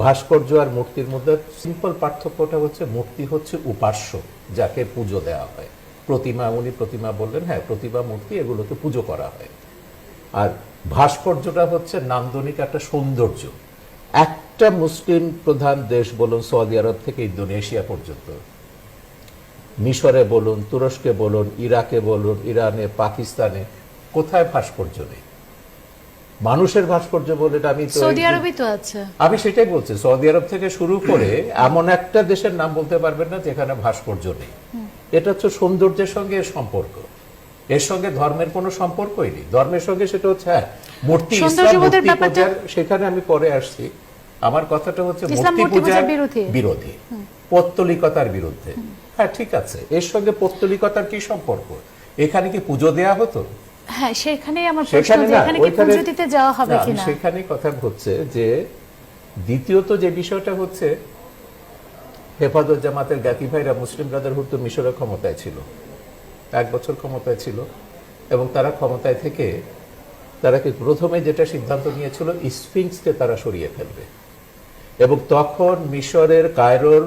ভাস্কর্য আর মূর্তির মধ্যে সিম্পল পার্থক্যটা হচ্ছে মূর্তি হচ্ছে উপাস্য, যাকে পুজো দেওয়া হয়। প্রতিমা, উনি প্রতিমা বললেন, হ্যাঁ প্রতিমা মূর্তি এগুলোকে পুজো করা হয়। আর ভাস্কর্যটা হচ্ছে নান্দনিক একটা সৌন্দর্য। একটা মুসলিম প্রধান দেশ বলুন, সৌদি আরব থেকে ইন্দোনেশিয়া পর্যন্ত, মিশরে বলুন, তুরস্কে বলুন, ইরাকে বলুন, ইরানে, পাকিস্তানে, কোথায় ভাস্কর্য নেই? মানুষের ভাস্কর্য বলে আমি তো সৌদি আরবই তো আছে। আমি সেটাই বলছি, সৌদি আরব থেকে শুরু করে এমন একটা দেশের নাম বলতে পারবেন না যেখানে ভাস্কর্য নেই। এটা হচ্ছে সৌন্দর্যের সঙ্গে এর সম্পর্ক, এর সঙ্গে ধর্মের কোনো সম্পর্কই নেই। ধর্মের সঙ্গে সেটা হচ্ছে হ্যাঁ মূর্তি, ইসলাম মূর্তি পূজার, সেখানে আমি পরে আসছি। আমার কথাটা হচ্ছে মূর্তি পূজার বিরোধী, পৌত্তলিকতার বিরুদ্ধে। হ্যাঁ ঠিক আছে, এর সঙ্গে পৌত্তলিকতার কি সম্পর্ক? এখানে কি পুজো দেয়া হতো? হ্যাঁ সেখানেই আমার প্রশ্ন, যে এখানে কি পুজো দিতে যাওয়া হবে কিনা। সেখানেই কথা হচ্ছে যে দ্বিতীয়ত যে বিষয়টা হচ্ছে, হেফাজত জামাতের জ্ঞাতি ভাইরা, মুসলিম ব্রাদারহুড তো মিশরের ক্ষমতায় ছিল, 1 বছর ক্ষমতায় ছিল, এবং তারা ক্ষমতায় থেকে তারা কি প্রথমে যেটা সিদ্ধান্ত নিয়েছিল, স্ফিংসকে তারা সরিয়ে ফেলবে। এবং তখন মিশরের কায়রোর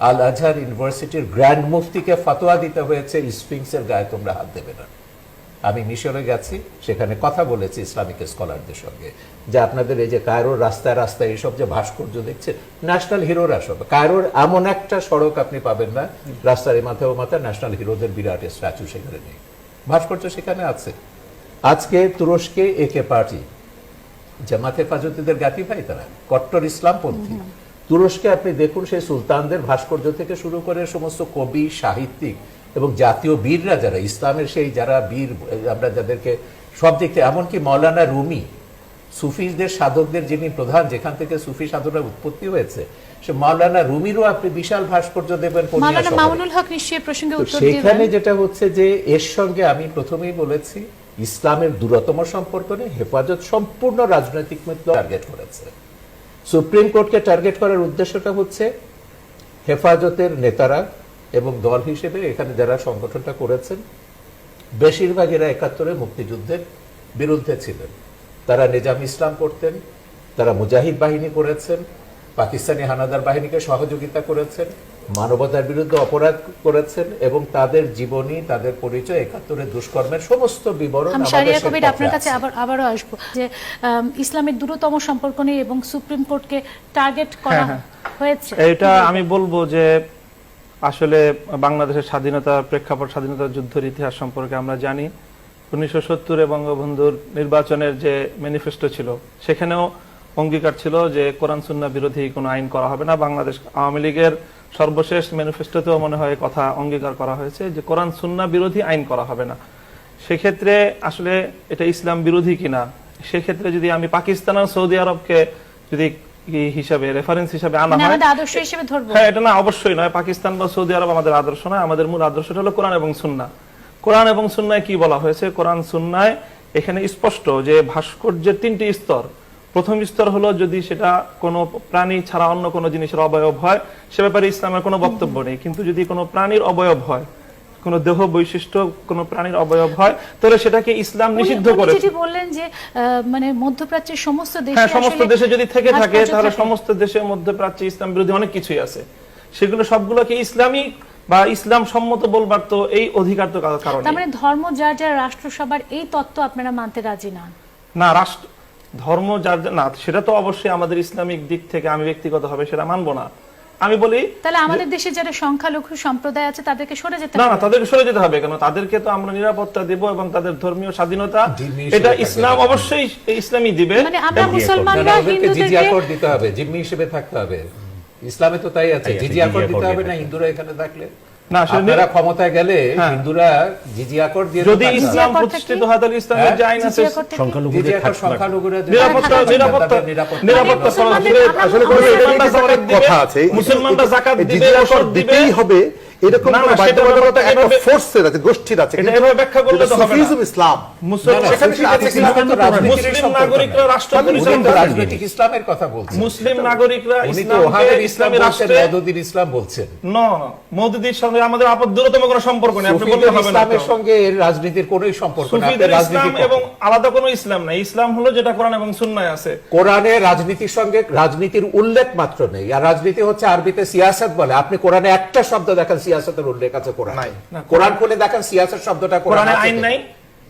আল আজহার ইউনিভার্সিটির গ্র্যান্ড মুফতিকে ফতোয়া দিতে হয়েছে স্ফিংসের গায়ে তোমরা হাত দেবে না। আমি মিশরে গেছি, সেখানে কথা বলেছি ইসলামিক স্কলারদের সঙ্গে, যে আপনাদের এই যে কায়রোর রাস্তায় রাস্তায় এইসব যে ভাস্কর্য দেখছে, ন্যাশনাল হিরোরা সব, কায়রোর এমন একটা সড়ক আপনি পাবেন না রাস্তার মাথায় মাথায় ন্যাশনাল হিরোদের বিরাট স্ট্যাচু সেখানে নেই, ভাস্কর্য সেখানে আছে। আজকে তুরস্কে একে পার্টি, জামাত হেফাজতীদের জ্ঞাতি ভাই, তারা কট্টর ইসলামপন্থী। তুরস্কে আপনি দেখুন, সেই সুলতানদের ভাস্কর্য থেকে শুরু করে সমস্ত কবি, সাহিত্যিক এবং জাতীয় বীররা যারা ইসলামের, সেই যারা বীর আমরা যাদেরকে সব দিক থেকে, এমনকি মৌলানা রুমি, সুফিদের সাধকদের যিনি প্রধান, যেখান থেকে সুফি সাধনার উৎপত্তি হয়েছে, সে মৌলানা রুমিরও আপনি বিশাল ভাস্কর্য দেবেন। সেখানে যেটা হচ্ছে যে এর সঙ্গে আমি প্রথমেই বলেছি, ইসলামের দূরতম সম্পর্ক নেই। হেফাজত সম্পূর্ণ রাজনৈতিক টার্গেট করেছে। সুপ্রিম কোর্টকে টার্গেট করার উদ্দেশ্যটা হচ্ছে, হেফাজতের নেতারা এবং দল হিসেবে এখানে যারা সংগঠনটা করেছেন, বেশিরভাগ এরা 71-এ মুক্তিযুদ্ধের বিরুদ্ধে ছিলেন। তারা নিজাম ইসলাম করতেন, তারা মুজাহিদ বাহিনী করেছেন, পাকিস্তানি হানাদার বাহিনীকে সহযোগিতা করেছেন, মানবতার বিরুদ্ধে অপরাধ করেছেন, এবং তাদের জীবনী, তাদের পরিচয়, 71-এর দুষ্কর্মের সমস্ত বিবরণ আপনার কাছে আবারও আসবো, যে ইসলামের দূরতম সম্পর্ক নেই এবং সুপ্রিম কোর্টকে টার্গেট করা হয়েছে। এটা আমি বলবো যে আসলে বাংলাদেশের স্বাধীনতার প্রেক্ষাপট, স্বাধীনতার যুদ্ধের ইতিহাস সম্পর্কে আমরা জানি। 1970-এ বঙ্গবন্ধুর নির্বাচনের যে ম্যানিফেস্টো ছিল, সেখানেও অঙ্গীকার ছিল যে কোরআন সুন্নাহ বিরোধী কোনো আইন করা হবে না। বাংলাদেশ আওয়ামী লীগের সর্বশেষ ম্যানিফেস্টোতেও মনে হয় কথা অঙ্গীকার করা হয়েছে যে কোরআন সুন্নাহ বিরোধী আইন করা হবে না। সেক্ষেত্রে আসলে এটা ইসলাম বিরোধী কিনা, সেক্ষেত্রে যদি আমি পাকিস্তান আর সৌদি আরবকে যদি হিসাবে রেফারেন্স হিসাবে আনা হয়, আদর্শ হিসেবে ধরবো, হ্যাঁ এটা না অবশ্যই নয়। পাকিস্তান বা সৌদি আরব আমাদের আদর্শ নয়। আমাদের মূল আদর্শটা হলো কোরআন এবং সুন্নাহ। কোরআন এবং সুন্নায় কি বলা হয়েছে? কোরআন সুন্নায় এখানে স্পষ্ট যে ভাস্কর্যের 3টি স্তর। প্রথম স্তর হলো যদি সেটা কোনো প্রাণী ছাড়া অন্য কোনো জিনিসের অবয়ব হয়, সে ব্যাপারে ইসলামের কোনো বক্তব্য নেই। কিন্তু যদি কোনো প্রাণীর অবয়ব হয়, কোন দেহ বৈশিষ্ট্য কোন প্রাণীর অবয়ব হয়, তাহলে সেটাকে ইসলাম নিষিদ্ধ করেছে। যেটি বললেন যে মানে মধ্যপ্রাচ্যের সমস্ত দেশে, হ্যাঁ সমস্ত দেশে যদি থেকে থাকে, তাহলে সমস্ত দেশে মধ্যপ্রাচ্যে ইসলাম বিরোধী অনেক কিছুই আছে, সেগুলো সবগুলোকে ইসলামী বা ইসলাম সম্মত বলবার তো এই অধিকার তো কারণ। তার মানে ধর্ম যার যার, রাষ্ট্রসভার এই তত্ত্ব আপনারা মানতে রাজি নন? না, রাষ্ট্র ধর্ম যার না, সেটা তো অবশ্যই আমাদের ইসলামিক দিক থেকে আমি ব্যক্তিগতভাবে সেটা মানবো না। আমি বলি তাহলে আমাদের দেশে যারা সংখ্যালঘু সম্প্রদায় আছে তাদেরকে সরে যেতে হবে। না, তাদেরকে সরে যেতে হবে কেন? তাদেরকে তো আমরা নিরাপত্তা দেব এবং তাদের ধর্মীয় স্বাধীনতা, এটা ইসলাম অবশ্যই ইসলামই দিবে। মানে আমরা মুসলমানরা হিন্দুদেরকে জিজিয়া কর দিতে হবে, জিম্মি হিসেবে থাকতে হবে। ইসলামে তো তাই আছে, জিজিয়া কর দিতে হবে না হিন্দুরা এখানে থাকলে। না, আপনারা ক্ষমতায় গেলে হিন্দুরা জিজিয়া কর দিয়ে, যদি ইসলাম প্রতিষ্ঠিত হয় তাহলে ইসলামের যে আইন আছে, সংখ্যালঘুরা নিরাপত্তা আসলে মুসলমানরা যাকাত দিবে, মুসলমানরা যাকাত দিবে, দিতেই হবে। এরকম না, কোনো না, সেটা বাধ্যবাধকতা ব্যাপারটা একটা এভাবে- ফোর্সের আছে, গোষ্ঠীর আছে, এটা কিন্তু এভাবে ব্যাখ্যা করলে যেটা তো হবে না। সুফিজম ইসলাম, মুসলিম- না, না, সেখানে সুফি ঠিক আছে, আছে, কিন্তু কিন্তু রাজনীতির মুসলিম সম্পর্ক নাগরিকরা না। রাষ্ট্র তাহলে উনি পরিচালনা তো করবে। রাজনৈতিক ইসলামের কথা বলছেন। মুসলিম নাগরিকরা উনি তো ইসলামকে ওহাবের ইসলাম ইসলামী বলছেন, রাষ্ট্রে মওদুদির ইসলাম বলছেন। মওদুদির সঙ্গে আমাদের আপাততম কোনো সম্পর্ক নেই, আপনি বলতে সুফিদের হবে না ইসলামের তো। সঙ্গে এর রাজনীতির কোনোই সম্পর্ক নেই। আপনি সুফিদের ইসলাম রাজনীতি এবং আলাদা কোনো ইসলাম নাই, ইসলাম হলো যেটা কোরআন এবং সুন্নায় আছে। কোরআনে রাজনীতির সঙ্গে রাজনীতির উল্লেখ মাত্র নেই, আর রাজনীতি হচ্ছে আরবিতে সিয়াসত বলে। আপনি কোরআনে একটা শব্দ দেখেন সিয়াসতের উল্লেখ আছে কোরআনে? না, কোরআন খুলে দেখেন সিয়াসত শব্দটা কোরআনে আছে আইন কিনা? নাই,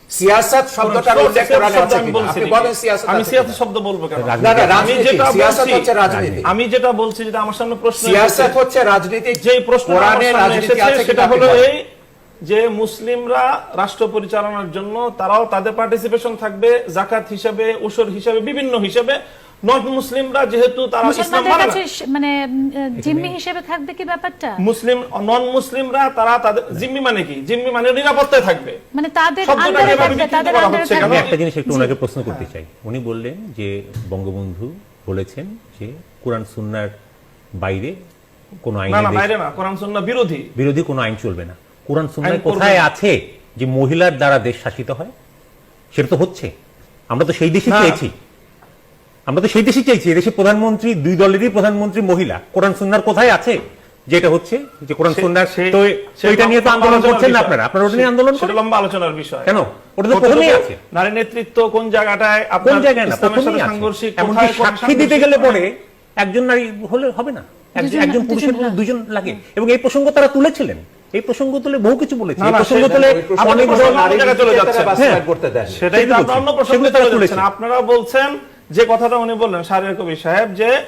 সিয়াসত শব্দটার উল্লেখ কোরআনে আছে কিনা? আপনি বলেন সিয়াসত আমি আছে সিয়াসত কিনা? শব্দ বলবো কেন? না, না, আমি রাজনীতি, যেটা সিয়াসত বলছি, হচ্ছে রাজনীতি। আমি যেটা বলছি, যেটা আমার সামনে প্রশ্ন সিয়াসত এসেছে, হচ্ছে রাজনীতি। যে প্রশ্ন কোরআনে আমার সামনে রাজনীতি এসেছে আছে সেটা কিনা হলো আপনি বলেন। এই যে মুসলিমরা রাষ্ট্র পরিচালনার জন্য তারাও তাদের পার্টিসিপেশন থাকবে জাকাত হিসাবে, উসুর হিসাবে, বিভিন্ন হিসাবে। নন মুসলিমরা যেহেতু তারা ইসলাম মুসলমানদের মানে না, কাছে মানে জিম্মি হিসেবে থাকবে কি ব্যাপারটা? মুসলিম নন মুসলিমরা তারা তাদের জিম্মি মানে কি? জিম্মি মানে নিরাপত্তায় থাকবে। মানে তাদের শব্দটাকে আন্ডারে এভাবে থাকবে, বিকৃত তাদের করা আন্ডারে হচ্ছে কেন? থাকবে। আমি একটা জিনিস একটু ওনাকে প্রশ্ন করতে চাই। উনি বললেন যে বঙ্গবন্ধু বলেছেন যে কোরআন সুন্নাহর বাইরে কোনো আইন না, না, বাইরে না, কোরআন সুন্নাহ বিরোধী। বিরোধী কোনো আইন চলবে না। কোরআন সুন্নাহ আইন করবে কোথায় না। আছে যে মহিলার দ্বারা দেশ শাসিত হয়? সেটা তো হচ্ছে। আমরা তো সেই দেশে না। চেয়েছি, আমরা তো সেই দেশে চাইছি। এদেশে প্রধানমন্ত্রী, দুই দলেরই প্রধানমন্ত্রী মহিলা। কোরআন সুন্নাহর কোথায় আছে যেটা হচ্ছে যে কোরআন সুন্নাহর? তো এটা নিয়ে তো আন্দোলন করছেন না আপনারা? আপনারা ওটা নিয়ে আন্দোলন সেটা করেন লম্বা আলোচনার বিষয়। কেন? ওটা তো প্রথমেই আছে। নারী নেতৃত্ব কোন জায়গাটায়, কোন আপনার জায়গায় না, ইসলামের সাথে প্রথমেই আছে। সাংঘর্ষিক, এমনকি কোথায় কোন সাক্ষী দিতে সাংঘর্ষিক গেলে হয়। পরে একজন নারী হলে হবে না, একজন পুরুষের দুজন, দুজন লাগে। এবং এই প্রসঙ্গ তারা তুলেছিলেন, এই প্রসঙ্গ তুলে বহু কিছু বলেছে। না, এই না, প্রসঙ্গ সেটা- তুলে ওই প্রসঙ্গ অনেক প্রসঙ্গ ধরনের অন্য জায়গায় চলে যাচ্ছে। বাস্তবায়ন করতে দেন। সেটাই তো সেগুলো আপনার অন্য বলছি। প্রসঙ্গে সেগুলো তারা চলে যাচ্ছেন। তুলেছে। আপনারা বলছেন যে কথাটা উনি বললেন, শাহরিয়ার কবির সাহেব, যে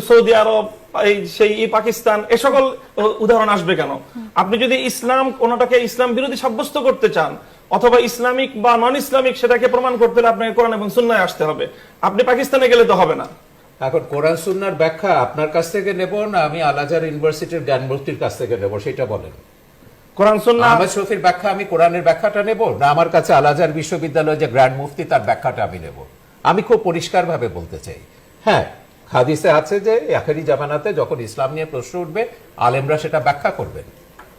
সৌদি আরব, সেই পাকিস্তান, এ সকল উদাহরণ আসবে কেন? আপনি যদি ইসলাম কোনটাকে ইসলাম বিরোধী সাব্যস্ত করতে চান, অথবা ইসলামিক বা নন ইসলামিক, সেটাকে প্রমাণ করতে হলে আপনাকে কোরআন এবং সুন্নাহয় আসতে হবে। আপনি পাকিস্তানে গেলে তো হবে না। এখন কোরআন সুন্নাহর ব্যাখ্যা আপনার কাছ থেকে নেব না আমি আল আজহার ইউনিভার্সিটির জ্ঞানমূর্তির কাছ থেকে নেব, সেটা বলেন। কোরআন সুন্নাহ আহমেদ শফির ব্যাখ্যা আমি কোরআনের ব্যাখ্যাটা নেব, না আমার কাছে আল আজহার বিশ্ববিদ্যালয়ের যে গ্র্যান্ড মুফতি তার ব্যাখ্যাটা আমি নেব? আমি খুব পরিষ্কারভাবে বলতে চাই, হ্যাঁ, হাদিসে আছে যে আখেরি জামানাতে যখন ইসলাম নিয়ে প্রশ্ন উঠবে আলেমরা সেটা ব্যাখ্যা করবেন।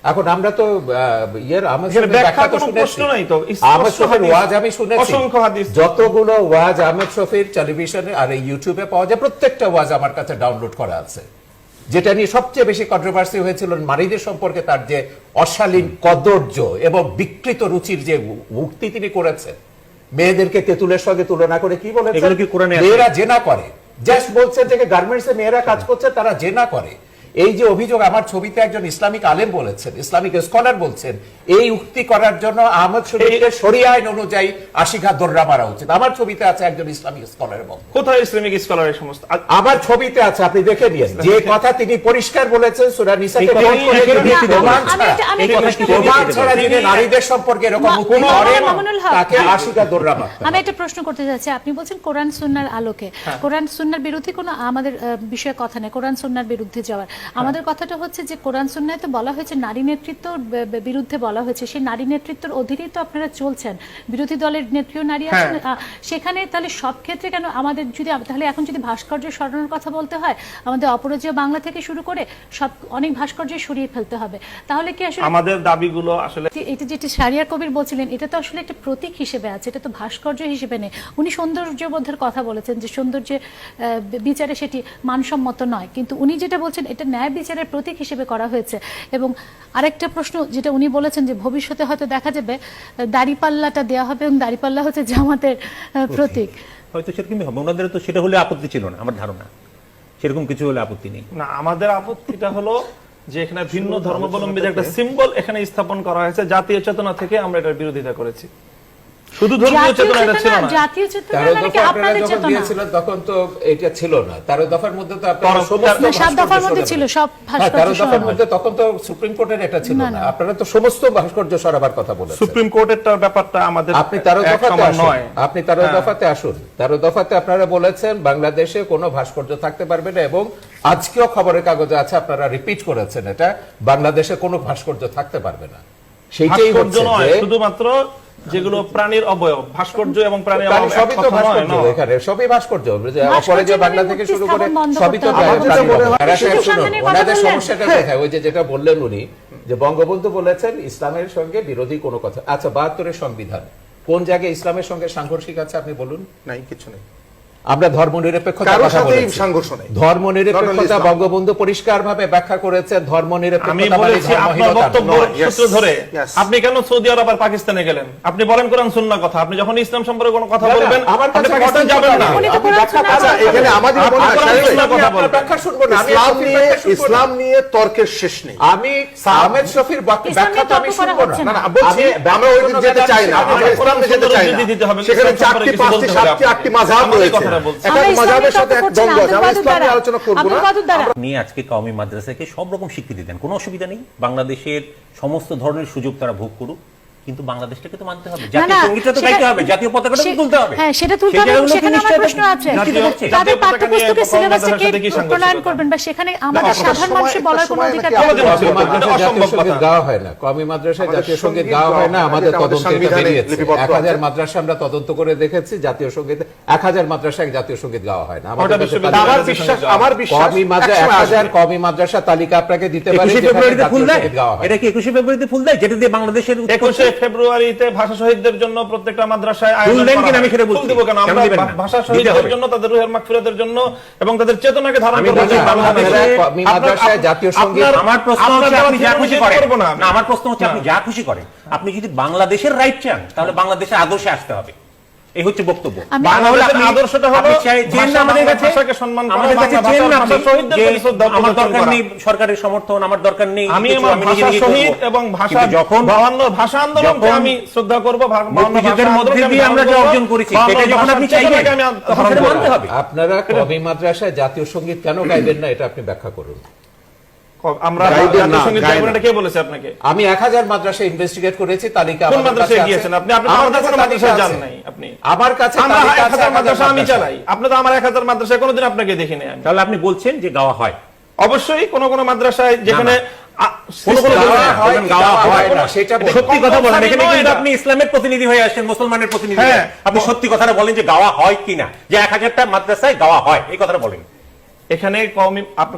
এখন আমরা তো আহমেদ এখানে শফির ব্যাখ্যা ব্যাখ্যা তো কোনো শুনেছি, প্রশ্ন নাই তো। আহমেদ স্পষ্ট শফির হাদিস, ওয়াজ আমি শুনেছি, অসংখ্য হাদিস। যতগুলো ওয়াজ আহমেদ শফির টেলিভিশনে আর এই ইউটিউবে পাওয়া যায়, প্রত্যেকটা ওয়াজ আমার কাছে ডাউনলোড করা আছে। যেটা নিয়ে সবচেয়ে বেশি কন্ট্রোভার্সি হয়েছিল নারীদের সম্পর্কে তার যে অশালীন কদর্য এবং বিকৃত রুচির যে উক্তি তিনি করেছেন, মেয়েদেরকে তেঁতুলের সঙ্গে তুলনা করে কি বলেছেন? এগুলো কি কোরআনে আছে? মেয়েরা জেনা করে। জাস্ট বলছেন যে গার্মেন্টসে মেয়েরা কাজ করছে, তারা জেনা করে। এই যে অভিযোগ, আমার ছবিতে একজন ইসলামিক আলেম বলেছেন, ইসলামিক স্কলার বলছেন, এই উক্তি করার জন্য আহমদ শফিকে শরিয়া আইন অনুযায়ী ৮০ ঘা দৌড়া মারা উচিত। আমার ছবিতে আছে একজন ইসলামিক স্কলার এবং কোথায় ইসলামিক স্কলার এই সমস্ত? আমার ছবিতে আছে, আপনি দেখে নিন। যে কথা তিনি পরিষ্কার বলেছেন সূরা নিসাতে এই কথা কোট করে কি তিনি দিতে প্রমাণ আমি ছাড়া, এটা- আমি এই একটা কথা প্রশ্ন কি করতে প্রমাণ চাই। ছাড়া যিনি নারীদের সম্পর্কে এরকম উক্তি করেন মামুনুল হক। তাকে ৮০ ঘা দৌড়া মারতে হবে। আমি একটা প্রশ্ন করতে যাচ্ছি। আপনি বলছেন কোরআন সুন্নাহর আলোকে, কোরআন সুন্নাহর বিরোধী কোনো আমাদের বিষয়ে কথা নেই, কোরআন সুন্নাহর বিরুদ্ধে যাওয়ার। আমাদের কথাটা হচ্ছে যে কোরআন সুন্নাহে তো বলা হয়েছে নারী নেতৃত্ব বিরুদ্ধে বলা হয়েছে, সেই নারী নেতৃত্বের অধীনেই তো আপনারা চলছেন। বিরোধী দলের নেত্রীও নারী আছেন সেখানে, তাহলে সব ক্ষেত্রে কেন আমাদের যদি তাহলে এখন যদি ভাস্কর্য সরানোর কথা বলতে হয়, আমাদের অপরাজেয় বাংলা থেকে শুরু করে সব অনেক ভাস্কর্য সরিয়ে ফেলতে হবে, তাহলে কি আসলে আমাদের দাবিগুলো আসলে এটা যেটা শাহরিয়ার কবির বলছিলেন, এটা তো আসলে একটা প্রতীক হিসেবে আছে, এটা তো ভাস্কর্য হিসেবে নেই। উনি সৌন্দর্যবোধের কথা বলেছেন যে সৌন্দর্য বিচারে সেটি মানসম্মত নয়, কিন্তু উনি যেটা বলছেন এটা ন্যায় বিচারের প্রতীক হিসেবে করা হয়েছে। এবং আরেকটা প্রশ্ন যেটা উনি বলেছেন যে ভবিষ্যতে হয়তো দেখা যাবে দাড়িপাল্লাটা দেওয়া হবে এবং দাড়িপাল্লা হচ্ছে জামাতের প্রতীক। হয়তো সেরকমই হবে। ওনাদের তো সেটা হলে আপত্তি ছিল না, আমার ধারণা সেরকম কিছু হলে আপত্তি নেই। না, আমাদের আপত্তিটা হলো যে এখানে ভিন্ন ধর্মাবলম্বীদের একটা সিম্বল এখানে স্থাপন করা হয়েছে। জাতীয় চেতনা থেকে আমরা এটার বিরোধিতা করেছি, শুধু ধর্মীয় চেতনা এটা ছিল না। জাতীয় চেতনা ১৩ মানে কি দফা আপনারা আপনাদের যখন চেতনা? দিয়েছিলেন তখন তো এটা ছিল না। ১৩ দফার মধ্যে তো আপনারা না, সমস্ত ৭ দফার মধ্যে ছিল সব হ্যাঁ, ১৩ ভাস্কর্য দফার সরানো। মধ্যে তখন তো সুপ্রিম কোর্টের এটা ছিল না, না। না। আপনারা তো সমস্ত ভাস্কর্য সরাবার কথা বলেছেন। সুপ্রিম কোর্টের ব্যাপারটা আমাদের আপনি ১৩ এক দফাতে সমান আসুন, নয়। আপনি ১৩ দফাতে আসুন। ১৩ দফাতে আপনারা বলেছেন বাংলাদেশে কোনো ভাস্কর্য থাকতে পারবে না, এবং আজকেও খবরের কাগজে আছে, আপনারা রিপিট করেছেন এটা, বাংলাদেশে কোনো ভাস্কর্য থাকতে পারবে না। সেইটাই ভাস্কর্য হচ্ছে নয়, যে শুধুমাত্র যেগুলো প্রাণীর অবয়ব, ভাস্কর্য এবং প্রাণীর প্রাণী অবয়ব সবই তো এক কথা নয়, ভাস্কর্য, নয়। এখানে সবই ভাস্কর্য, যে ভাস্কর্য অপরাজেয় বাংলা মানে থেকে মুক্তি শুরু করে স্থাপন বন্ধ সবই তো করতে হবে। প্রাণী আমাদের বলে। তো সাহেব, শুনুন, সন্ধানের কথা ওনাদের বললেন। সমস্যাটা কোথায়? ওই যেটা বললেন উনি, যে বঙ্গবন্ধু বলেছেন ইসলামের সঙ্গে বিরোধী কোনো কথা। আচ্ছা, 72-এর সংবিধান কোন জায়গায় ইসলামের সঙ্গে সাংঘর্ষিক আছে আপনি বলুন? নাই, কিছু নেই, আমরা ধর্মনিরপেক্ষতার কারোর কথা সাথেই বলেছি। সংঘর্ষ নেই। ধর্মনিরপেক্ষতা ইসলাম। বঙ্গবন্ধু পরিষ্কারভাবে ব্যাখ্যা করেছেন। আমি ধর্মনিরপেক্ষতা মানে বলেছি আপনার ধর্মহীনতা বক্তব্য নয়। Yes. সূত্র ধরে Yes. আপনি কেন সৌদি আরব আর পাকিস্তানে গেলেন? আপনি বলেন কোরআন সুন্নাহ কথা। আপনি যখন ইসলাম সম্পর্কে কোনো কথা না, না, বলবেন আমার আপনি কাছে পাকিস্তান কথা যাবেন না। বলতে উনি তো আমি কোরআন ব্যাখ্যা সুন্নাহ আচ্ছা, করতে এখানে হবে। আমাদের মনে হয় আপনার সাহেব, ইসলাম কথা আপনার বলবেন। ব্যাখ্যা শুনবো না, আমি ইসলাম শফির নিয়ে ব্যাখ্যা শুনবো না। ইসলাম নিয়ে তর্কের শেষ নেই। আমি আহমেদ শফির ব্যাখ্যা তো আমি শুনবো না। না, না, বলছি, আমরা ওই দিকে যেতে চাই না, আমরা ইসলামে যেতে চাই না। দিতে হবে, সেখানে ইসলাম সম্পর্কে 4টি, কিছু 5টি, বলতে হবে 7টি, 8টি আপনাকে। মাযহাব আমি এই রয়েছে। কথাটা বলছি। একটা আমরা মাযহাবের সাথে এক ইসলামের দ্বন্দ্ব আছে। আমরা আব্দুল ইসলাম নিয়ে কাদের আলোচনা করব আব্দুল না। কাদের দ্বারা নিয়ে আজকে কওমি মাদ্রাসাকে সব রকম স্বীকৃতি দেন, কোনো অসুবিধা নেই, বাংলাদেশের সমস্ত ধরনের সুযোগ তারা ভোগ করুক, কিন্তু বাংলাদেশটাকে তো মানতে হবে, জাতীয় না, সঙ্গীতটা তো সেটা- গাইতে হবে, জাতীয় পতাকাটা তো সে- তুলতে হবে। হ্যাঁ, সেটা তুলতে সেই হবে, জায়গাগুলোতে সেখানে আমার নিশ্চয়ই প্রশ্ন আছে। জাতীয় করছে। তাদের জাতীয় পতাকা নিয়ে পাঠ্যপুস্তকের কওমি সিলেবাসে মাদ্রাসার কে সাথে কি সাংঘর্ষিকতা? প্রণয়ন করবেন, বা সেখানে আমাদের একটা সাধারণ সময়- মানুষের একটা বলার কোনো সময় অধিকার নাকি নেই। আমাদের কওমি অসম্ভব মাদ্রাসায় কথা। জাতীয় অসম্ভব সঙ্গীত কথা। গাওয়া হয় না। কওমি মাদ্রাসায় আমাদের জাতীয় সঙ্গীত সঙ্গীত গাওয়া হয় না। গাওয়া আমাদের হয় না, আমাদের তদন্তে এটা সংবিধানে বেরিয়েছে। লিপিবদ্ধ 1000 আছে। মাদ্রাসা আমরা তদন্ত করে দেখেছি, জাতীয় সঙ্গীত 1000 মাদ্রাসায় জাতীয় সঙ্গীত গাওয়া হয় না। ওটা আমাদের কাছে বিশ্ববিদ্যালয়- আমার বিশ্বাস, আমার বিশ্বাস কওমি মাদ্রাসা একসময় 1000 আসবে। কওমি মাদ্রাসা তালিকা আপনাকে দিতে পারে 21শে যেখানে ফেব্রুয়ারিতে ফুল জাতীয় দেয়, সঙ্গীত গাওয়া হয়। এটা কি 21শে ফেব্রুয়ারিতে ফুল দেয়, যেটা দিয়ে বাংলাদেশের 21শে ফেব্রুয়ারিতে ভাষা শহীদদের জন্য প্রত্যেকটা মাদ্রাসায় ফুল আয়োজন দেন করা কিনা আমি হয়। সেটা ফুল বলছি। দিব কেন? কেন আমরা দিবেন না? ভাষা দিতে শহীদদের হবে। জন্য, তাদের রুহের মাগফিরাতের জন্য এবং তাদের চেতনাকে ধারণ আমি করার বলছি, জন্য বাংলাদেশে কওমি মাদ্রাসায় জাতীয় সঙ্গীত আমার প্রশ্ন আপনার হচ্ছে আপনি যা দেওয়া খুশি শেষ করেন করবো না আমি। না, আমার প্রশ্ন হচ্ছে আপনি যা খুশি করেন, আপনি যদি বাংলাদেশের রাইট চান তাহলে বাংলাদেশের আদর্শে আসতে হবে, এই হচ্ছে বক্তব্য। আমি- বাংলাদেশের আদর্শটা হলো আপনি চেন না আমাদের কাছে, ভাষাকে সম্মান করা, আমাদের কাছে বাংলা চেন না ভাষা আপনি শহীদদের যে প্রতি শ্রদ্ধা আমার প্রদর্শন দরকার করা। নেই সরকারের সমর্থন, আমার দরকার নেই আমি কিছু, আমার নিজে ভাষা নিজে শহীদ করবো। এবং ভাষা কিন্তু যখন ভাষা আন্দোলনকে যখন আমি শ্রদ্ধা করবো, মুক্তিযুদ্ধের মধ্যে দিয়ে আমরা যা অর্জন করেছি সেটা যখন আপনি চাইবেন তখন সেটা মানতে হবে। আপনারা কওমি মাদ্রাসায় জাতীয় সঙ্গীত কেন গাইবেন না, এটা আপনি ব্যাখ্যা করুন। আমরা গাইবেন জাতীয় না, সঙ্গীত গাইবেন গাইবেন, না। এটা কে বলেছে আপনাকে? আমি 1000 মাদ্রাসায় ইনভেস্টিগেট করেছি, তালিকা কোন আমাদের মাদ্রাসায় কাছে আছে। গিয়েছেন আপনি? আপনি আমার আমাদের কাছে কোনো তালিকা মাদ্রাসায় যান আছে। নাই আপনি। আমার কাছে আমরা তালিকা আছে, 1000 মাদ্রাসা আমি মাদ্রাসা। চালাই। আপনি তো আমার 1000 মাদ্রাসায় কোনোদিন আপনাকে দেখিনি আমি। তাহলে আপনি বলছেন যে গাওয়া হয়, অবশ্যই কোন কোন মাদ্রাসায় যেখানে কোনো কোনো গাওয়া জায়গায় হয়, যেমন গাওয়া গাওয়া হয় হয় না, সেটা বলুন। সত্যি কথা বলেন, এখানে নয় কিন্তু এটা। আপনি ইসলামের প্রতিনিধি হয়ে আসছেন, মুসলমানের প্রতিনিধি হ্যাঁ। হয়ে। আপনি সত্যি কথাটা বলেন যে গাওয়া হয় কিনা, যে 1000টা মাদ্রাসায় গাওয়া হয়, এই কথাটা বলেন। এখানে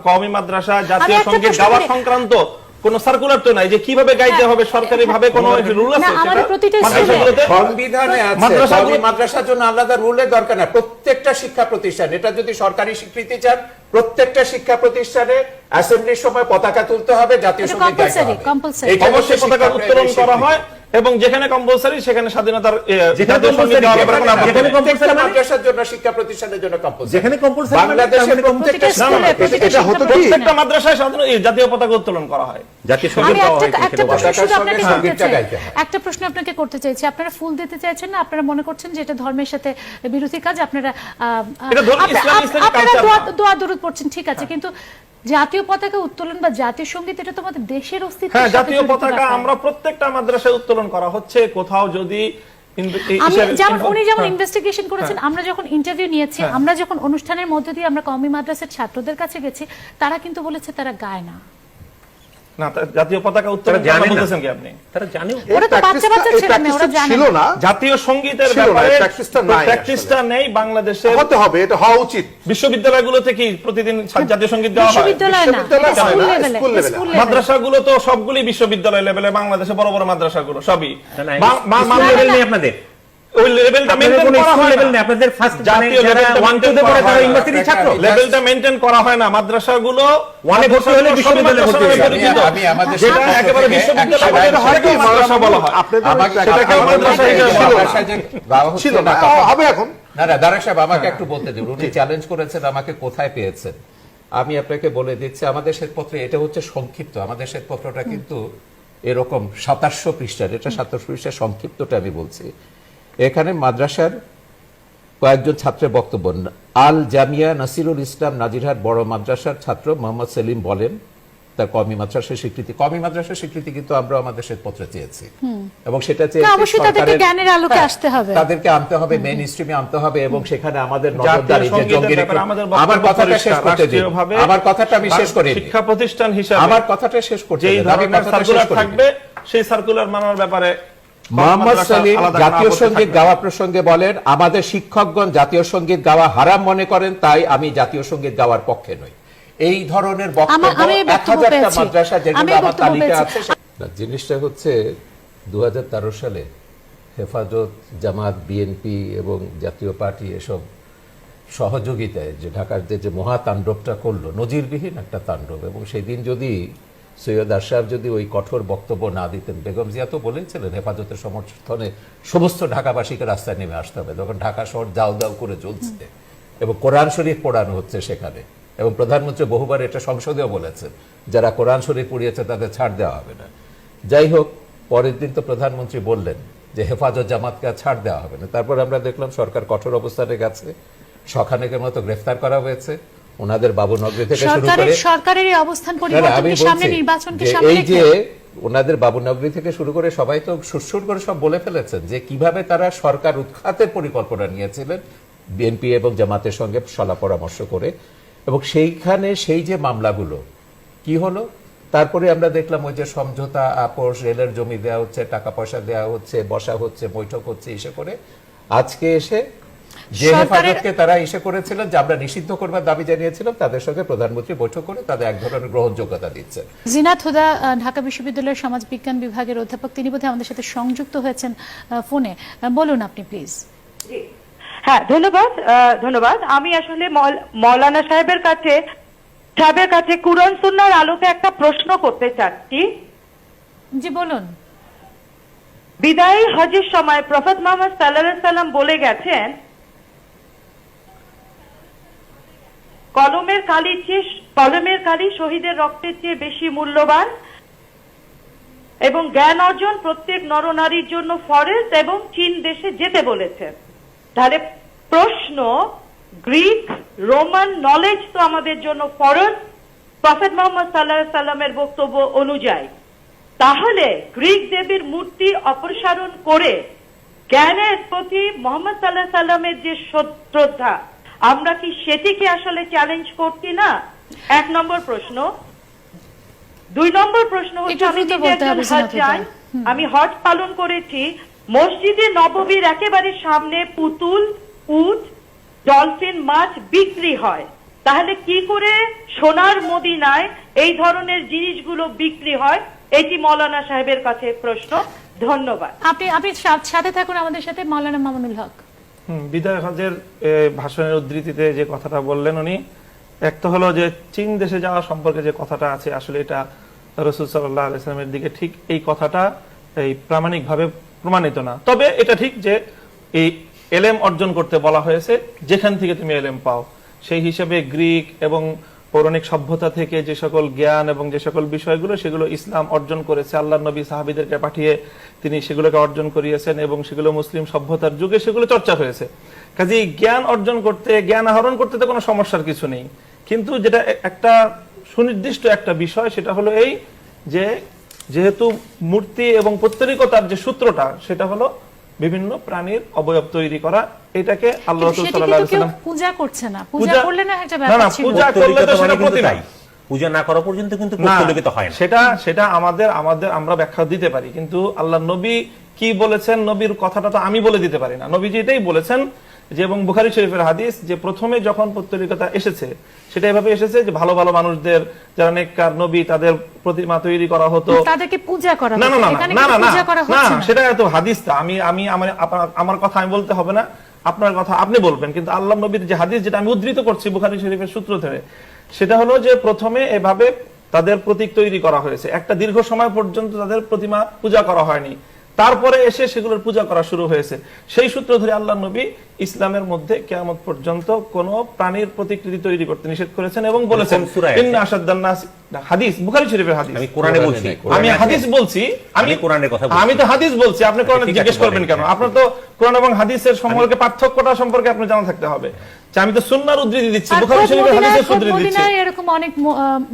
কওমি মাদ্রাসা জাতীয় একটা সঙ্গীত প্রশ্ন গাওয়া করি। সংক্রান্ত কোন সার্কুলার তো নাই যে কিভাবে গাইতে হবে, সরকারি ভাবে কোন রুল আছে? না, আমাদের সেটা প্রতিটা মাদ্রাসাগুলোতে সংবিধানে আছে, মাদ্রাসাগুলো- কওমি মাদ্রাসার জন্য আলাদা রুলের দরকার না। প্রত্যেকটা শিক্ষা প্রতিষ্ঠান, এটা যদি সরকারি স্বীকৃতি চান, প্রত্যেকটা শিক্ষা প্রতিষ্ঠানে অ্যাসেম্বলির সময় পতাকা তুলতে হবে, জাতীয় এটা সঙ্গীত গাইতে compulsory, হবে। compulsory। এইটা হচ্ছে অবশ্যই পতাকা শিক্ষা উত্তোলন স্বীকৃতি। করা হয় এবং যেখানে কম্পালসারি সেখানে স্বাধীনতার যেখানে জাতীয় সঙ্গীত compulsory, গাওয়ার ব্যাপারে কোনো আপত্তি যেখানে নেই। প্রত্যেকটা compulsory মাদ্রাসার জন্য, শিক্ষা প্রতিষ্ঠানের জন্য compulsory। যেখানে compulsory মানে বাংলাদেশের তার মানে প্রত্যেকটা প্রতিটা স্কুলে, প্রতিটা এটা হতো শিক্ষা কি? প্রত্যেকটা মাদ্রাসায় জাতীয় পতাকা উত্তোলন করা হয়। জাতীয় আমি সঙ্গীত গাওয়া হয় একটা সেটা প্রশ্ন বলেন। শুধু পতাকার আপনাকে সঙ্গে করতে সঙ্গীতটা চাই। গাইতে হয়। একটা প্রশ্ন আপনাকে করতে চাইছি, আপনারা ফুল দিতে চাইছেন না, আপনারা মনে করছেন যে এটা ধর্মের সাথে বিরোধী কাজ, আপনারা এটা ধর্ম, ইসলামী আপনারা culture না। দোয়া দরুদ পড়ছেন, ঠিক আছে, কিন্তু জাতীয় পতাকা উত্তোলন বা জাতীয় সঙ্গীত এটা তো আমাদের দেশের অস্তিত্বের হ্যাঁ, সাথে জাতীয় জড়িত পতাকা ব্যাপার। আমরা প্রত্যেকটা মাদ্রাসায় উত্তোলন করা হচ্ছে। কোথাও যদি উনি যেমন ইনভেস্টিগেশন করেছেন, আমরা যখন ইন্টারভিউ নিয়েছি, আমরা যখন অনুষ্ঠানের মধ্য দিয়ে আমরা কওমি মাদ্রাসার ছাত্রদের কাছে গেছি, তারা কিন্তু বলেছে তারা গায় না। না, জাতীয় পতাকা উত্তোলন তারা জানে না। বলতেছেন কি আপনি? তারা জানেও ওরা তো বাচ্চা বাচ্চা এই ছেলে মেয়ে, ওরা practice-টা জানে ছিল না, জাতীয় সঙ্গীতের ছিল না, ব্যাপারে এই practice-টা নাই প্র্যাকটিসটা নেই বাংলাদেশের হতে হবে, এটা হওয়া উচিত। বিশ্ববিদ্যালয়গুলোতে কি প্রতিদিন জাতীয় সঙ্গীত গাওয়া হয়? বিশ্ববিদ্যালয় না, বিশ্ববিদ্যালয় এটা স্কুল না, লেভেলে, স্কুল লেভেলে। স্কুল লেভেলে। মাদ্রাসাগুলো তো সবগুলি বিশ্ববিদ্যালয় লেভেলে, বাংলাদেশে বড় বড় মাদ্রাসাগুলো সবই না, না, মা- স্কুল মা- লেভেল নেই আপনাদের। ওই লেভেলটা আপনাদের মেইনটেইন কোনো করা স্কুল হয় লেভেল না। নেই, আপনাদের ফার্স্ট জাতীয় লেভেলটা maintain করা তারা হয় না। ইউনিভার্সিটির ছাত্র। লেভেলটা মেইনটেইন করা হয় না। মাদ্রাসাগুলো ওয়ানে ভর্তি হলে বিশ্ববিদ্যালয়ে ভর্তি হয়ে যাবে। আমি আমাদের যেটা পক্ষ একেবারে থেকে বিশ্ববিদ্যালয় একশো এটা হয় কি মাদ্রাসা বলা হয়। আপনাদের আমাকে সেটাকে আমাদের মাদ্রাসা মাদ্রাসায় হিসেবে ছিল না। মাদ্রাসায় যে গাওয়া হচ্ছে ছিল না, না, তখন- হবে এখন। না না, দারা সাহেব আমাকে একটু বলতে দিন। উনি চ্যালেঞ্জ করেছেন আমাকে কোথায় পেয়েছেন। আমি আপনাকে বলে দিচ্ছি, আমাদের শ্বেতপত্রে, এটা হচ্ছে সংক্ষিপ্ত, আমাদের শ্বেতপত্রটা কিন্তু এরকম 2700 পৃষ্ঠার, এটা 2700 পৃষ্ঠার সংক্ষিপ্তটা আমি বলছি। এখানে মাদ্রাসার কয়েকজন ছাত্রের বক্তব্য। আল জামিয়া নাসিরুল ইসলাম নাজিরহাট বড় মাদ্রাসার ছাত্র মোহাম্মদ সেলিম বলেন, তার কওমি মাদ্রাসার স্বীকৃতি, কওমি মাদ্রাসার স্বীকৃতি কিন্তু আমরা আমাদের শ্বেতপত্রে চেয়েছি এবং সেটা চেয়েছি অবশ্যই তাদেরকে সরকারের- জ্ঞানের আলোকে হ্যাঁ, আসতে হবে। তাদেরকে আনতে হবে, মেইন স্ট্রিমে আনতে হবে এবং সেখানে আমাদের জাতীয় নজরদারি যে সঙ্গীতের জঙ্গির ব্যাপারে আমাদের বক্তব্য আমার কথাটা শেষ পরিষ্কার। করতে দিন, রাষ্ট্রীয়ভাবে আমার কথাটা আমি শেষ করে শিক্ষা প্রতিষ্ঠান হিসেবে আমার কথাটা শেষ করতে যেই দিন, আমি ধরনের কথাটা শেষ সার্কুলার করে থাকবে সেই সার্কুলার মানার ব্যাপারে মোহাম্মদ সালিম আলাদা জাতীয় আপত্তি সঙ্গীত থাকবে। গাওয়া প্রসঙ্গে বলেন, আমাদের শিক্ষকগণ জাতীয় সঙ্গীত গাওয়া হারাম মনে করেন, তাই আমি জাতীয় সঙ্গীত গাওয়ার পক্ষে নই। এই ধরনের বক্তব্য আমি এই বক্তব্য 1000টা পেয়েছি। মাদ্রাসা আমি যেগুলো এই আমার বক্তব্য তালিকা পেয়েছি। আছে জিনিসটা হচ্ছে 2013 সালে হেফাজত, জামাত, বিএনপি এবং জাতীয় পার্টি এসব সহযোগিতায় যে ঢাকার যে মহাতাণ্ডবটা করলো, নজিরবিহীন একটা তাণ্ডব। এবং সেদিন যদি সৈয়দ আশরাফ যদি ওই কঠোর বক্তব্য না দিতেন, বেগম জিয়া তো বলেছিলেন হেফাজতের সমর্থনে সমস্ত ঢাকাবাসীকে রাস্তায় নেমে আসতে হবে, তখন ঢাকা শহর দাউ দাউ করে জ্বলছে এবং কোরআন শরীফ পড়ানো হচ্ছে সেখানে। এবং প্রধানমন্ত্রী বহুবার এটা সংসদেও বলেছেন, যারা কোরআন শরীফ পড়িয়েছে তাদের ছাড় দেওয়া হবে না। যাই হোক, পরের দিন তো প্রধানমন্ত্রী বললেন যে হেফাজত জামাতকে আর ছাড় দেওয়া হবে না। তারপর আমরা দেখলাম সরকার কঠোর অবস্থানে গেছে, শখানেকের মতো গ্রেফতার করা হয়েছে ওনাদের বাবুনগরী থেকে শুরু করে। সরকারের এই অবস্থান না, পরিবর্তন আমি কি সামনে বলছি নির্বাচনকে যে সামনে এই যে রেখে? ওনাদের বাবুনগরী থেকে শুরু করে সবাই তো সুরসুর করে সব বলে ফেলেছেন যে কিভাবে তারা সরকার উৎখাতের পরিকল্পনা নিয়েছিলেন বিএনপি এবং জামাতের সঙ্গে সলা পরামর্শ করে। এবং সেইখানে সেই যে মামলাগুলো কি হলো, তারপরে আমরা দেখলাম ওই যে সমঝোতা, আপোষ, রেলের জমি দেওয়া হচ্ছে, টাকা পয়সা দেওয়া হচ্ছে, বসা হচ্ছে, বৈঠক হচ্ছে, এসে করে আজকে এসে যে সরকারের- হেফাজতকে তারা এসে করেছিলেন যে আমরা নিষিদ্ধ করবার দাবি জানিয়েছিলাম, তাদের সঙ্গে প্রধানমন্ত্রী বৈঠক করে তাদের এক ধরনের গ্রহণযোগ্যতা দিচ্ছে। জিনাত হুদা ঢাকা বিশ্ববিদ্যালয়ের সমাজ বিজ্ঞান বিভাগের অধ্যাপক, তিনি বোধহয় আমাদের সাথে সংযুক্ত হয়েছেন ফোনে। বলুন আপনি প্লিজ। হ্যাঁ, ধন্যবাদ। আমি আসলে মৌলানা সাহেবের কাছে কুরআন সুন্নাহর আলোকে একটা প্রশ্ন করতে চাচ্ছি। জি বলুন। বিদায়ী হজের সময় প্রফেট মুহাম্মদ সাল্লাল্লাহু আলাইহি সাল্লাম বলে গেছেন, কলমের কালি শহীদের রক্তের চেয়ে বেশি মূল্যবান এবং জ্ঞান অর্জন প্রত্যেক নরনারীর জন্য ফরজ, এবং চীন দেশে যেতে বলেছেন। তাহলে প্রশ্ন, গ্রিক রোমান নলেজ তো আমাদের জন্য ফরজ প্রফেট মুহাম্মদ সাল্লাল্লাহু আলাইহি সাল্লামের বক্তব্য অনুযায়ী। তাহলে গ্রিক দেবীর মূর্তি অপসারণ করে জ্ঞানের প্রতি মুহাম্মদ সাল্লাল্লাহু আলাইহি সাল্লামের যে শ্রদ্ধা, আমরা কি সেটিকে আসলে চ্যালেঞ্জ করছি না? 1 নম্বর প্রশ্ন। 2 নম্বর প্রশ্ন হচ্ছে, একটু আমি দ্রুত নিজে বলতে একজন হবে, হজ জিনাত যাই, হুদা। আমি হজ পালন করেছি। মসজিদে নববীর একেবারে সামনে পুতুল, উট, ডলফিন মাছ বিক্রি হয়। তাহলে কি করে সোনার মদিনায় এই ধরনের জিনিসগুলো বিক্রি হয়? এটি মৌলানা সাহেবের কাছে প্রশ্ন। ধন্যবাদ। আপনি সাথে থাকুন আমাদের সাথে। মাওলানা মামুনুল হক। বিদায় হজের ভাষণের উদ্ধৃতিতে যে কথাটা বললেন উনি, একটা হলো যে চীন দেশে যাওয়া সম্পর্কে যে কথাটা আছে, আসলে এটা রাসূল সাল্লাল্লাহু আলাইহি ওয়াসাল্লামের দিকে ঠিক এই কথাটা এই প্রামাণিকভাবে প্রমাণিত না। তবে এটা ঠিক যে এই এলেম অর্জন করতে বলা হয়েছে, যেখান থেকে তুমি এলেম পাও। সেই হিসেবে গ্রিক এবং পৌরাণিক সভ্যতা থেকে যে সকল জ্ঞান এবং যে সকল বিষয়গুলো, সেগুলো ইসলাম অর্জন করেছে। আল্লাহর নবী সাহাবীদেরকে পাঠিয়ে তিনি সেগুলোকে অর্জন করিয়েছেন এবং সেগুলো মুসলিম সভ্যতার যুগে সেগুলো চর্চা হয়েছে। কাজেই জ্ঞান অর্জন করতে, জ্ঞান আহরণ করতে তো কোনো সমস্যার কিছু নেই। কিন্তু যেটা একটা সুনির্দিষ্ট একটা বিষয়, সেটা হলো এই যে যেহেতু মূর্তি এবং পৌত্তলিকতার যে সূত্রটা, সেটা হলো বিভিন্ন প্রাণীর অবয়ব তৈরি করা। এটাকে আল্লাহ রাসূল সেটাকে সাল্লাল্লাহু তো আলাইহি কেউ ওয়াসাল্লাম পূজা করছে না। পূজা করলে না একটা না, ব্যাপার ছিল। পূজা করলে তো সেটা প্রতিমা। তাই পূজা না করা পর্যন্ত কিন্তু না, পৌত্তলিকত হয় না। সেটা আমাদের আমরা ব্যাখ্যা দিতে পারি, কিন্তু আল্লাহ নবী কি বলেছেন, নবীর কথাটা তো আমি বলে দিতে পারি না। নবীজি এটাই বলেছেন যে, এবং বুখারী শরীফের হাদিস, যে প্রথমে যখন পৌত্তলিকতা এসেছে সেটা এভাবে এসেছে যে ভালো ভালো মানুষদের, যারা নেককার নবী, তাদের প্রতিমা তৈরি করা হতো। তাদেরকে পূজা করা না না হচ্ছে। না এখানে না কিন্তু না পূজা করা না, হচ্ছে না। সেটা তো হাদিসটা আমার কথা আমি বলতে হবে না, আপনার কথা আপনি বলবেন। কিন্তু আল্লাহ নবীর যে হাদিস, যেটা আমি উদ্ধৃত করছি বুখারী শরীফের সূত্র ধরে, সেটা হলো যে প্রথমে এভাবে তাদের প্রতীক তৈরি করা হয়েছে, একটা দীর্ঘ সময় পর্যন্ত তাদের প্রতিমা পূজা করা হয়নি, তারপরে এসে সেগুলোর পূজা করা শুরু হয়েছে। সেই সূত্র ধরে আল্লাহ নবী ইসলামের মধ্যে কিয়ামত পর্যন্ত কোন প্রাণীর প্রতিকৃতি তৈরি করতে নিষেধ করেছেন এবং বলেছেন, ইন্না আশাদ্দান নাস, হাদিস বুখারী শরীফের হাদিস। আমি কোরআনে বলছি, আমি হাদিস বলছি, আমি কোরআনের কথা বলছি। আমি তো হাদিস বলছি, আপনি কোরআন ঠিক আছে, জিজ্ঞেস করবেন কেন? বলেন। আপনার তো কোরআন এবং হাদিসের সম্পর্কে পার্থক্যটা সম্পর্কে আপনি জানা থাকতে হবে। আমি তো সুন্নাহর উদ্ধৃতি দিচ্ছি, আর বুখারী শরীফের হাদিসের খোদ উদ্ধৃতি দিচ্ছি। মদিনায় এরকম অনেক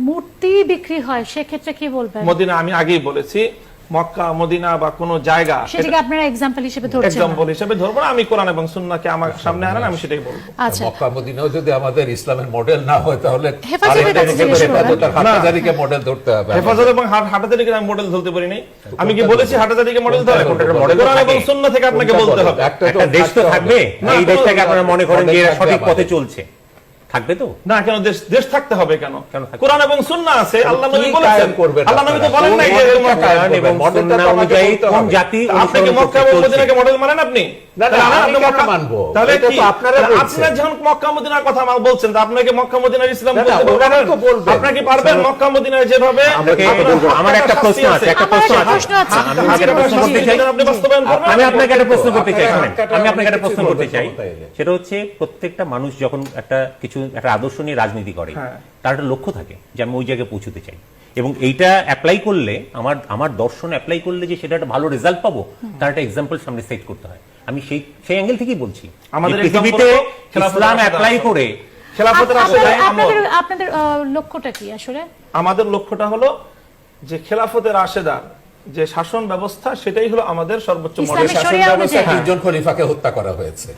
মূর্তি বিক্রি হয়, সেক্ষেত্রে কি বলবেন? মদিনা আমি আগেই বলেছি, মক্কা মদিনা বা কোনো জায়গা সেটাকে আপনারা এক্সাম্পল হিসেবে ধরছেন না? এক্সাম্পল হিসেবে ধরবো না। আমি কোরআন এবং সুন্নাহকে আমার সামনে আনেন, আমি সেটাই বলবো। আচ্ছা, মক্কা মদিনাও যদি আমাদের ইসলামের মডেল না হয় তাহলে হেফাজতের আরেকটা কাছে জিজ্ঞেস করবেন। হেফাজত আর হাটহাজারীকে মডেল ধরতে হবে। হেফাজত এবং হাটাজারিকে আমি মডেল ধরতে পারি নাই। আমি কি বলেছি হাটাজারিকে মডেল ধরে? মডেল কোরআন এবং সুন্নাহ থেকে আপনাকে বলতে হবে। একটা একটা দেশ তো থাকবে, না, এই দেশটাকে আপনারা মনে করেন যে এরা সঠিক থাকবে পথে আমাদের। চলছে, থাকবে তো? না, কেন দেশ থাকতে হবে কেন? কেন থাকবে? কোরআন এবং সুন্নাহ আছে, আল্লাহ নবী কি বলেছেন। কায়েম করবেন আল্লাহ নবী তো আপনারা? বলেন নাই যে এরকম একটা কায়েম কোরআন করবেন। এবং মডেলটা তো সুন্নাহ আমাকে অনুযায়ী বলতে কোন হবে। জাতি আপনি কি অনুসরণ মক্কা করতে এবং চলছে? মদিনাকে মডেল মানেন আপনি? না, না, তাহলে আমি আপনি কেন মক্কা- মানবো? তাহলে এটা কি? তো আপনারা তাহলে বলছেন। আপনারা যখন মক্কা মদিনার কথা বলছেন, তা আপনাকে মক্কা মদিনার ইসলাম না, না, বলতে ওনারা পারবেন? তো বলবেন। আপনারা কি পারবেন মক্কা মদিনায় যেভাবে আমাকে- আপনার আমার একটা শাস্তি প্রশ্ন আছে, একটা আমার প্রশ্ন একটা আছে। প্রশ্ন আছে। আমি জি, একটা প্রশ্ন জি, করতে জি, চাই। আপনি বাস্তবায়ন করবেন? আমি আপনাকে একটা প্রশ্ন করতে চাই, আপনার শোনেন। একটা আমি আপনাকে একটা প্রশ্ন কিছু করতে বলবেন চাই, ক্ষমতা এলে। সেটা হচ্ছে প্রত্যেকটা মানুষ যখন একটা আদর্শ নিয়ে রাজনীতি করে, হ্যাঁ। তার একটা লক্ষ্য থাকে যে আমি ওই জায়গায় পৌঁছতে চাই, এবং এইটা অ্যাপ্লাই করলে আমার দর্শন অ্যাপ্লাই করলে যে সেটা একটা ভালো রেজাল্ট পাবো, তার একটা এক্সাম্পল সামনে সেট করতে হয়। আমি সেই অ্যাঙ্গেল থেকেই বলছি, আমাদের যে পৃথিবীতে example হলো খেলাফতের ইসলাম রাশেদা অ্যাপ্লাই আসর। করে খেলাফতের রাশেদায় আমল। আপনাদের লক্ষ্যটা কি আসলে? আমাদের লক্ষ্যটা হলো যে খেলাফতের রাশেদা যে শাসন ব্যবস্থা, সেটাই হলো আমাদের সর্বোচ্চ মডেল। ইসলামী শাসন শরিয়া ব্যবস্থায় অনুযায়ী। 3 জন খলিফাকে হত্যা করা হয়েছে।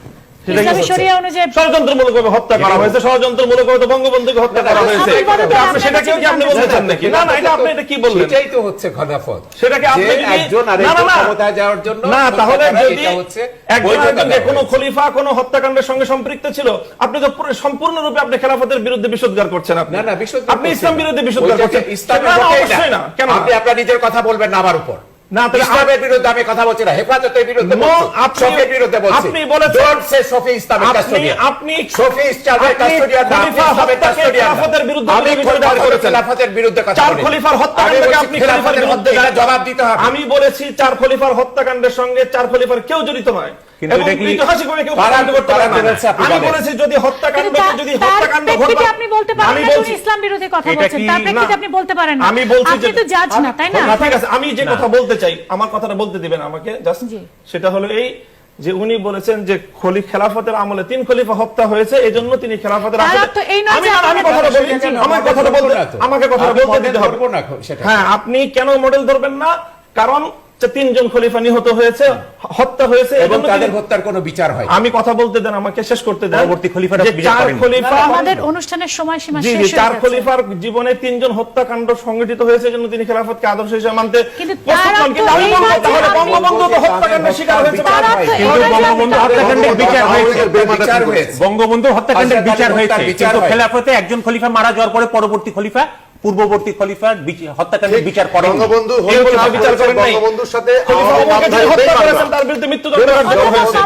সেটাই ইসলামী হচ্ছে। শরিয়া অনুযায়ী ষড়যন্ত্রমূলকভাবে হত্যা করা হয়েছে, ষড়যন্ত্রমূলকভাবে বঙ্গবন্ধুকে হত্যা করা হয়েছে। আপনি বলেন তো, আপনি আপনার সেটাকেও কি কাছে আপনি বলতে চান নাকি? না, না, এটা আপনি এটা কি বললেন? সেটাই তো হচ্ছে খেলাফত। সেটাকে আপনি যে যদি- একজন না, আরেকজন না, না। ক্ষমতায় যাওয়ার জন্য না, তাহলে হত্যা করা, যদি এটা হচ্ছে একজন বৈধতা আরেকজনকে দেওয়া কোনো হয়েছে। খলিফা কোনো হত্যাকাণ্ডের সঙ্গে সম্পৃক্ত ছিল, আপনি তো সম্পূর্ণরূপে আপনি খেলাফতের বিরুদ্ধে বিষোদ্গার করছেন। আপনি না, না, বিশুদ্ধ আপনি করছি ইসলাম না। বিরোধী বিষোদ্গার ওইটাকে করছেন। ইসলামের না, না, পক্ষেই অবশ্যই না। কেন না? আপনি আপনার নিজের কথা বলবেন না আমার উপর। না, তাহলে ইসলামের বিরুদ্ধে আমি কথা বলছি না, হেফাজতের বিরুদ্ধে No, বলছি, আপনি- শফির বিরুদ্ধে বলছি। আপনি বলেছেন- Don't say শফি ইসলামের আপনি- কাস্টোডিয়ান। আপনি- শফি ইসলামের আপনি কাস্টোডিয়ান না, আপনি খলিফা ইসলামের হত্যাকে কাস্টোডিয়ান না। খেলাফতের বিরুদ্ধে আমি বিরোধিতা খলিফা করেছেন। খেলাফতের বিরুদ্ধে কথা চার বলিনি। খলিফার আমি হত্যাকাণ্ডকে বলছি আপনি খেলাফতের খেলাফতের বিরুদ্ধে এটা জবাব দিতে হবে। আমি বলেছি 4 খলিফার হত্যাকাণ্ডের সঙ্গে 4 খলিফার কেউ জড়িত নয়, কিন্তু এবং এটা কি- ঐতিহাসিকভাবে কেউ তারা- প্রমাণিত করতে পারে না। তারা বলেছে আপনি আমি বলেন। বলেছি যদি হত্যাকাণ্ডকে কিন্তু যদি তার হত্যাকাণ্ড প্রেক্ষিতে ঘটবে, আপনি বলতে পারেন আমি না যে বলছি উনি ইসলাম বিরোধী কথা এটা বলছেন, কি- তার প্রেক্ষিতে না, আপনি বলতে পারেন না। আমি বলছি আপনি তো জাজ না, তাই না? না, ঠিক আছে, আমি যে হ্যাঁ। কথা বলতে চাই, আমার কথাটা বলতে দিবেন আমাকে জাস্ট। জি। সেটা হলো এই যে উনি বলেছেন যে খেলাফতের আমলে 3 খলিফা হত্যা হয়েছে, এজন্য তিনি খেলাফতের তার আসলে- অর্থ এই নয় যে আমি আপনার কথাটা বলি, সেটা কেন? আমার কথাটা বলতে আমাকে কথাটা আমি বলতে মডেল দিতে হবে। ধরবো না সেটা। হ্যাঁ, আপনি কেন মডেল ধরবেন না? কারণ 3 জন খলিফা নিহত হয়েছে, হত্যা হয়েছে, এবং এজন্য তাদের তিনি- হত্যার কোনো বিচার হয়। আমি কথা বলতে দেন, আমাকে শেষ করতে দেন। পরবর্তী খলিফারা যে বিচার 4 করেননি। খলিফা আমাদের অনুষ্ঠানের সময়সীমা জি শেষ জি হয়ে 4 গেছে। খলিফার জীবনে 3 জন হত্যাকাণ্ড সংঘটিত হয়েছে, জন্য তিনি খেলাফতকে আদর্শ হিসেবে মানতে কিন্তু প্রস্তুত তার নন। কিন্তু অর্থ আমি এই বলবো, নয় যে তাহলে আপনি- বঙ্গবন্ধু তো হত্যাকাণ্ডের শিকার হয়েছে। তার অর্থ এই কিন্তু নয় যে বঙ্গবন্ধু আপনি- হত্যাকাণ্ডের বিচার হয়েছে, বিচার হয়েছে। বঙ্গবন্ধু হত্যাকাণ্ডের আচ্ছা, বিচার তাদের হয়েছে, হত্যার বিচার কিন্তু হয়। খেলাফতে একজন খলিফা মারা যাওয়ার পরে পরবর্তী খলিফা পূর্ববর্তী খলিফার হত্যাকাণ্ডের বিচার করেন। বঙ্গবন্ধু এই বলে হত্যা বিচার করেন নাই। বঙ্গবন্ধুর সাথে খলিফা আওয়ামী ওমরকে যিনি লীগ হত্যা বেইমান করেছেন, না। তার বিরুদ্ধে মৃত্যুদণ্ড কার্যকর অথবা হয়েছে।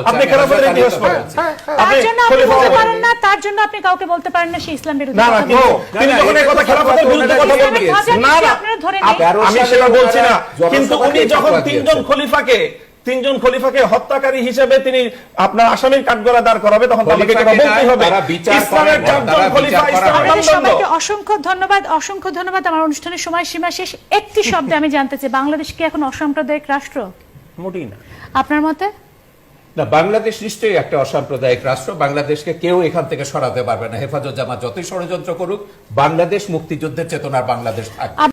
আপনি খেলাফতের ইতিহাস পড়েন। তার আপনি জন্য আপনি খলিফা বলতে ওমর- পারেন না, তার জন্য আপনি কাউকে বলতে পারেন না সে ইসলাম বিরোধী না, না, কথা কিন্তু বলছে। তিনি যখন এই কথা খেলাফতের বিরুদ্ধে কথা বলবেন, ইসলামের ধ্বজা না, নিচে না, আপনারা ধরে নেই। আমি সেটা বলছি না, কিন্তু উনি জনসভাকে যখন ফতোয়া 3 জন খলিফাকে 3 জন খলিফাকে হত্যাকারী হিসেবে তিনি আপনার আসামির কাঠগড়া দাঁড় করাবে, তখন তাদেরকে এটা খলিফাকে বলতেই হবে। তারা বিচার ইসলামের করেন, 4 জন তারা খলিফা বিচার করা ইসলামের হয়। আপনাদের মানদণ্ড। সবাইকে অসংখ্য ধন্যবাদ, অসংখ্য ধন্যবাদ। আমার অনুষ্ঠানের সময়সীমা শেষ। একটি শব্দে আমি জানতে চাই, বাংলাদেশ কি এখন অসাম্প্রদায়িক রাষ্ট্র? মোটেই না। আপনার মতে? না, বাংলাদেশ নিশ্চয়ই একটা অসাম্প্রদায়িক রাষ্ট্র। বাংলাদেশকে কেউ এখান থেকে সরাতে পারবে না। হেফাজত জামাত যতই ষড়যন্ত্র করুক, বাংলাদেশ মুক্তিযুদ্ধের চেতনার বাংলাদেশ থাকবে।